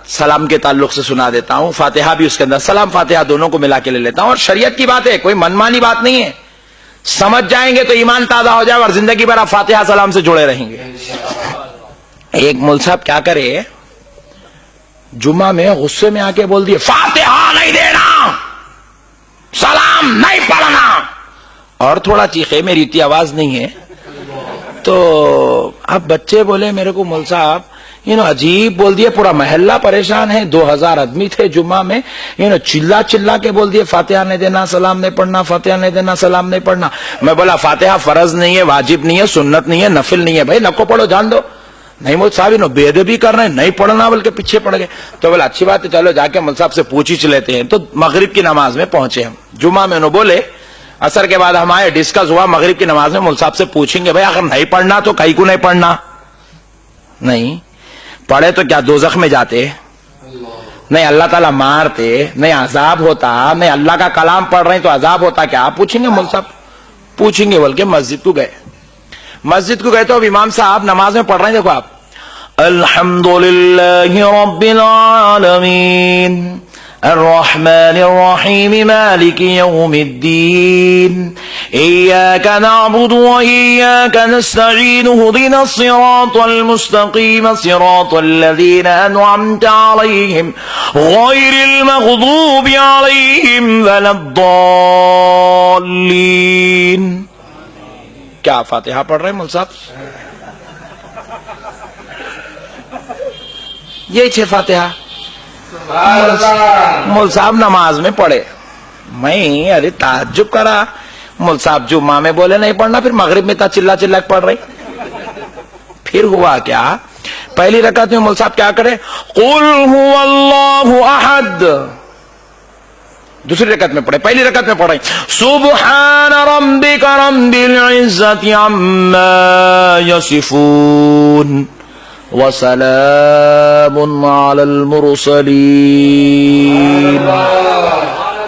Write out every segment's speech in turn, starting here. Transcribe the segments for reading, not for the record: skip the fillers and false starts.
سلام کے تعلق سے سنا دیتا ہوں، فاتحہ بھی اس کے اندر، سلام فاتحہ دونوں کو ملا کے لے لیتا ہوں، اور شریعت کی بات ہے، کوئی منمانی بات نہیں ہے، سمجھ جائیں گے تو ایمان تازہ ہو جائے اور زندگی بھر آپ فاتحہ سلام سے جڑے رہیں گے۔ ایک مول صاحب کیا کرے، جمعہ میں غصے میں آ کے بول دیے فاتحہ نہیں دینا، سلام نہیں پڑھنا، اور تھوڑا چیخے، میری اتنی آواز نہیں ہے، تو اب بچے بولے میرے کو مول صاحب عجیب بول دیے، پورا محلہ پریشان ہے، 2000 آدمی تھے جمعہ میں، چلا چلا کے بول دیے فاتحہ نہیں دینا، سلام نہیں پڑھنا، فاتحہ نہیں دینا، سلام نہیں پڑھنا۔ میں بولا فاتحہ فرض نہیں ہے، واجب نہیں ہے، سنت نہیں ہے، نفل نہیں ہے، بھائی نکو پڑھو، جان دو۔ نہیں مول صاحب بے ادبی کر رہے ہیں، نہیں پڑھنا بلکہ پیچھے پڑ گئے۔ تو بولا اچھی بات ہے، چلو جا کے مول صاحب سے پوچھ ہی لیتے ہیں۔ تو مغرب کی نماز میں پہنچے ہم، جمعہ میں انہوں بولے، عصر کے بعد ہم آئے، ڈسکس ہوا، مغرب کی نماز میں مول صاحب سے پوچھیں گے بھائی اگر نہیں پڑھنا تو کہیں کو نہیں پڑھنا، نہیں پڑھے تو کیا دوزخ میں جاتے، نہیں اللہ تعالیٰ مارتے، نہیں عذاب ہوتا، نہیں اللہ کا کلام پڑھ رہے ہیں تو عذاب ہوتا، کیا آپ پوچھیں گے مول صاحب؟ پوچھیں گے، بلکہ مسجد کو گئے تو اب امام صاحب نماز میں پڑھ رہے ہیں، دیکھو آپ، الحمدللہ رب العالمین الرحمن الرحیم مالک یوم الدین ایاک نعبد و ایاک نستعین اهدنا الصراط المستقیم صراط الذین انعمت علیہم غیر المغضوب علیہم ولا الضالین۔ کیا فاتحہ پڑھ رہے ہیں مول صاحب؟ یہی چھ فاتحہ مول صاحب نماز میں پڑھے۔ میں ارے تعجب کرا، مول صاحب جمعہ میں بولے نہیں پڑھنا، پھر مغرب میں تا چلا چلا پڑھ رہے۔ پھر ہوا کیا، پہلی رکعت میں مول صاحب کیا کرے، قل هو اللہ احد، دوسری رکعت میں پڑھے، پہلی رکعت میں پڑھے سبحان ربک رب العزت عما یصفون وسلام علی المرسلین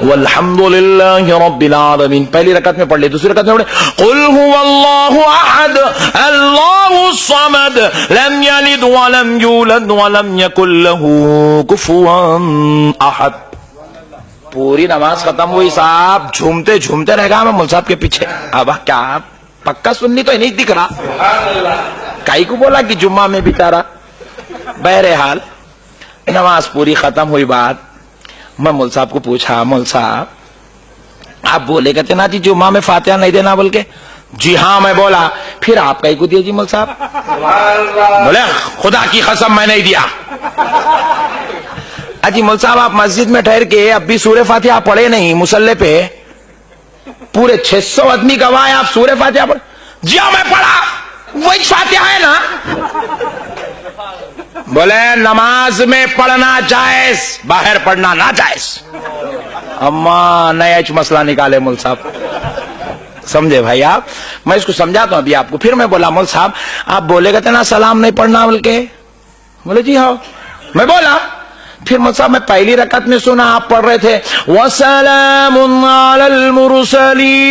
والحمد للہ رب العالمین۔ پہلی رکعت میں پڑھ لی، دوسری رکعت میں پڑھے قل هو اللہ احد اللہ الصمد لم یلد ولم یولد ولم یکن له کفوا احد۔ پوری نماز ختم ہوئی، صاحب جھومتے جھومتے رہ گا میں مول صاحب کے پیچھے۔ اب کیا پکا سننی تو نہیں دکھ رہا، کائی کو بولا کہ جمعہ میں بیچارہ۔ بہرحال نماز پوری ختم ہوئی، بات میں مول صاحب کو پوچھا، مول صاحب آپ بولے کہتے نا جی جمعہ میں فاتحہ نہیں دینا، بول کے جی ہاں میں بولا، پھر آپ کائی کو دیا جی مول صاحب؟ بولے خدا کی قسم میں نہیں دیا۔ اجی مول صاحب آپ مسجد میں ٹھہر کے اب بھی سورہ فاتحہ پڑھے نہیں، مصلی پہ پورے 600 آدمی گواہ ہیں، آپ سورہ فاتحہ پڑھے؟ جی ہاں میں پڑھا، وہی فاتحہ ہے نا۔ بولے نماز میں پڑھنا جائز، باہر پڑھنا ناجائز۔ اما نیا مسئلہ نکالے مول صاحب، سمجھے بھائی آپ؟ میں اس کو سمجھاتا ہوں ابھی آپ کو۔ پھر میں بولا مول صاحب آپ بولے کہتے نا سلام نہیں پڑھنا، بول کے بولے جی ہاں میں بولا۔ پھر مول صاحب میں پہلی رکعت میں سنا آپ پڑھ رہے تھے وَسَلَامٌ عَلَى الْمُرْسَلِينَ۔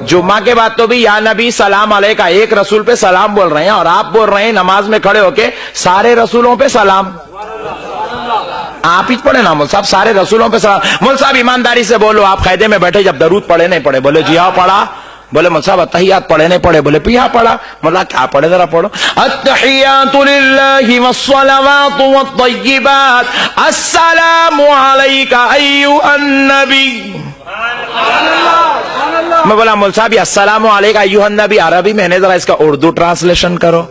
جمعہ کے بعد تو بھی یا نبی سلام علیکہ، ایک رسول پہ سلام بول رہے ہیں، اور آپ بول رہے ہیں نماز میں کھڑے ہو کے سارے رسولوں پہ سلام۔ آپ ہی پڑھے نا مول صاحب، سارے رسولوں پہ سلام۔ مول صاحب ایمانداری سے بولو، آپ قاعدے میں بیٹھے جب درود پڑھے نہیں پڑھے؟ بولے جی ہاں پڑھا۔ بولے مول صاحب اتحیات پڑھے نہیں پڑھے؟ بولے پیا پڑھا۔ مولا کیا پڑھے ذرا پڑھو، التحیات للہ والصلوات والطیبات السلام علیک ایھا النبی۔ میں بولا مول صاحب السلام علیکم ایھا النبی عربی میں ہے، ذرا اس کا اردو ٹرانسلیشن کرو،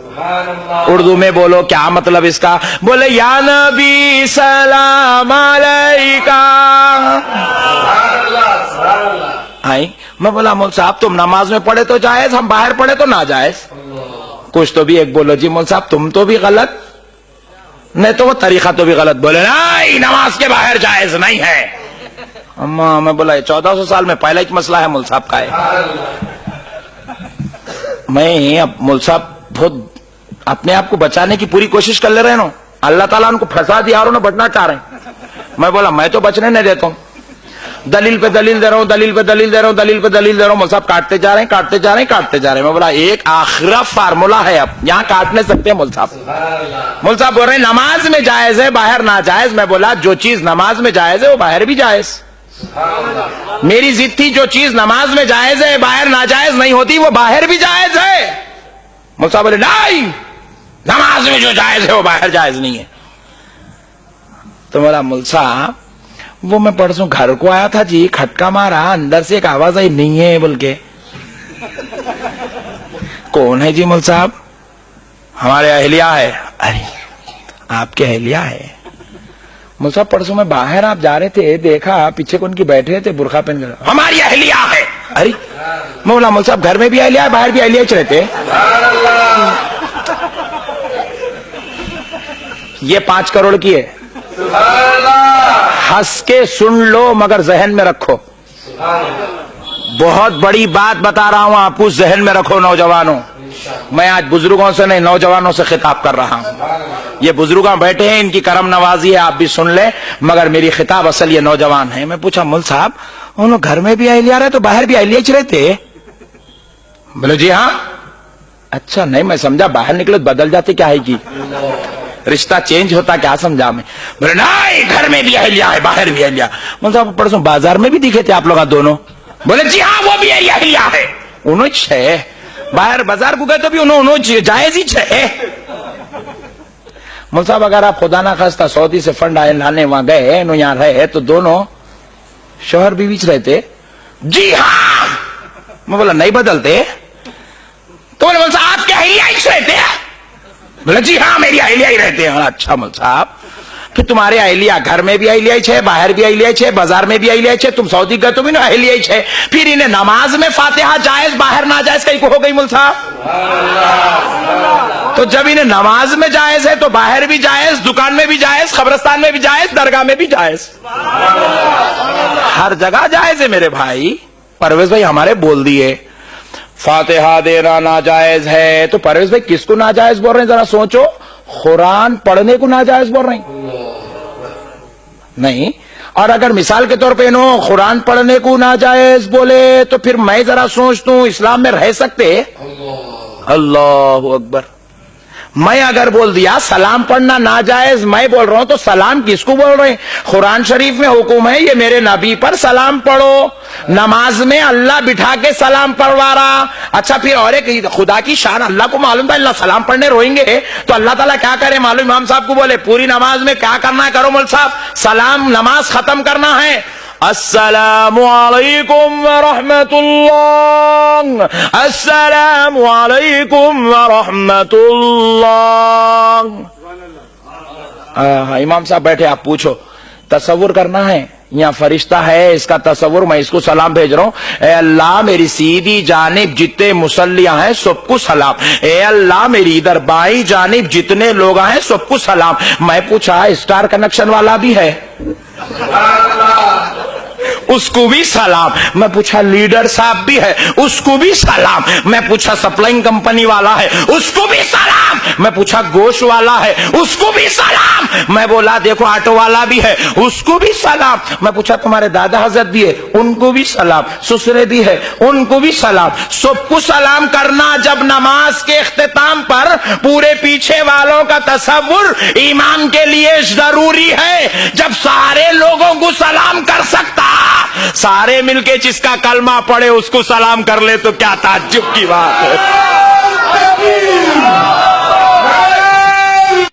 اردو میں بولو کیا مطلب اس کا؟ بولے یا نبی سلام علیکہ۔ میں بولا مول صاحب تم نماز میں پڑھے تو جائز، ہم باہر پڑھے تو ناجائز۔ کچھ تو بھی ایک بولو جی مول صاحب تم تو بھی غلط، نہیں تو وہ طریقہ تو بھی غلط۔ بولے نہیں نماز کے باہر جائز نہیں ہے۔ اما میں بولا 1400 سال میں پہلا ایک مسئلہ ہے مول صاحب کا ہے۔ میں اب مول صاحب بہت اپنے آپ کو بچانے کی پوری کوشش کر لے رہے نا، اللہ تعالیٰ ان کو پھنسا دیا اور انہیں بچنا چاہ رہے ہیں۔ میں بولا میں تو بچنے نہیں دیتا ہوں۔ دلیل پہ دلیل دے رہا ہوں، دلیل پہ دلیل دے رہا ہوں، دلیل پہ دلیل دے رہا ہوں، مول صاحب کاٹتے جا رہے ہیں، کاٹتے جا رہے ہیں، کاٹتے جا رہے ہیں. میں بولا ایک آخری فارمولا ہے، اب یہاں کاٹ نہیں سکتے مول صاحب. مول صاحب بول رہے ہیں نماز میں جائز ہے، باہر ناجائز. میں بولا جو چیز نماز میں جائز ہے وہ باہر بھی جائز. میری ضد تھی جو چیز نماز میں جائز ہے باہر ناجائز نہیں ہوتی وہ باہر بھی جائز ہے. مول صاحب بولے نہیں، نماز میں جو جائز ہے وہ باہر جائز نہیں ہے. تو بولا مول صاحب وہ میں پرسوں گھر کو آیا تھا جی، کھٹکا مارا، اندر سے ایک آواز آئی نہیں ہے بول کے. کون ہے جی مول صاحب؟ ہمارے اہلیہ ہے. ارے آپ کے اہلیہ ہے؟ مول صاحب پرسوں میں باہر آپ جا رہے تھے، دیکھا پیچھے کون کی بیٹھے تھے برقع پہن کر. ہماری اہلیہ ہے. ارے میں بولا مول صاحب گھر میں بھی اہلیہ ہے باہر بھی اہلیہ ہی رہتے. یہ 5 کروڑ کی ہے، ہنس کے سن لو مگر ذہن میں رکھو. بہت بڑی بات بتا رہا ہوں آپ کو، ذہن میں رکھو نوجوانوں. میں آج بزرگوں سے نہیں نوجوانوں سے خطاب کر رہا ہوں. یہ بزرگاں بیٹھے ہیں، ان کی کرم نوازی ہے، آپ بھی سن لیں، مگر میری خطاب اصل یہ نوجوان ہے. میں پوچھا مول صاحب انہوں گھر میں بھی اہلیہ رہے تو باہر بھی اہلیہ ہی رہتے؟ بولے جی ہاں. اچھا نہیں میں سمجھا باہر نکلے بدل جاتے کیا ہے جی، رشتہ چینج ہوتا کیا سمجھا میں. بولے نہیں گھر میں بھی اہلیہ ہے باہر بھی اہلیہ. مول صاحب پرسوں بازار میں بھی دکھے تھے آپ لوگ دونوں. بولے جی ہاں وہ بھی اہلیہ ہے. انہوں چھ باہر بازار کو گئے تو بھی انہوں جائز ہی چھ. مول صاحب اگر آپ خدا نہ خواستہ سعودی سے فنڈ آئے لانے وہاں گئے انہوں یہاں رہے تو دونوں شوہر بیوی چ رہتے؟ جی ہاں. میں بولا نہیں بدلتے؟ تو بولے مول صاحب آپ کے اہلیہ ہی رہتے ہیں؟ بولا جی ہاں میری اہلیہ ہی رہتے ہیں. اچھا مول صاحب پھر تمہارے اہلیہ گھر میں بھی اہلیہ ہی ہے باہر بھی اہلیہ ہی ہے بازار میں بھی اہلیہ ہی ہے، تم سعودی گئے تو بھی نا اہلیہ ہی ہے، پھر انہیں نماز میں فاتحہ جائز باہر ناجائز کہیں کو ہو گئی مول صاحب؟ تو جب انہیں نماز میں جائز ہے تو باہر بھی جائز، دکان میں بھی جائز، قبرستان میں بھی جائز، درگاہ میں بھی جائز، ہر جگہ جائز ہے میرے بھائی. پرویز بھائی ہمارے بول دیے فاتحہ دینا ناجائز ہے، تو پرویز بھائی کس کو ناجائز بول رہے ہیں ذرا سوچو. قرآن پڑھنے کو ناجائز بول رہے ہیں؟ نہیں. اور اگر مثال کے طور پہ انہوں قرآن پڑھنے کو ناجائز بولے تو پھر میں ذرا سوچتا ہوں اسلام میں رہ سکتے؟ اللہ اکبر. میں اگر بول دیا سلام پڑھنا ناجائز، میں بول رہا ہوں تو سلام کس کو بول رہے ہیں؟ قرآن شریف میں حکم ہے یہ میرے نبی پر سلام پڑھو، نماز میں اللہ بٹھا کے سلام پڑھوا رہا. اچھا پھر اور ایک خدا کی شان اللہ کو معلوم تھا اللہ سلام پڑھنے روئیں گے تو اللہ تعالیٰ کیا کرے معلوم؟ امام صاحب کو بولے پوری نماز میں کیا کرنا ہے کرو مول صاحب، سلام نماز ختم کرنا ہے، السلام علیکم ورحمت اللہ، السلام علیکم ورحمت اللہ. امام صاحب بیٹھے آپ پوچھو تصور کرنا ہے یہاں فرشتہ ہے اس کا تصور، میں اس کو سلام بھیج رہا ہوں، اے اللہ میری سیدھی جانب جتنے مصلیاں ہیں سب کو سلام، اے اللہ میری ادھر بائیں جانب جتنے لوگ ہیں سب کو سلام. میں پوچھا اسٹار کنیکشن والا بھی ہے اس کو بھی سلام. میں پوچھا لیڈر صاحب بھی ہے اس کو بھی سلام. میں پوچھا سپلائنگ کمپنی والا ہے اس کو بھی سلام. میں پوچھا گوشت والا ہے اس کو بھی سلام. میں بولا دیکھو آٹو والا بھی ہے اس کو بھی سلام. میں پوچھا تمہارے دادا حضرت بھی ہے ان کو بھی سلام، سسرے بھی ہے ان کو بھی سلام. سب کو سلام کرنا. جب نماز کے اختتام پر پورے پیچھے والوں کا تصور ایمان کے لیے ضروری ہے. جب سارے لوگوں کو سلام کر سکتا، سارے مل کے جس کا کلمہ پڑھے اس کو سلام کر لے تو کیا تعجب کی بات ہے.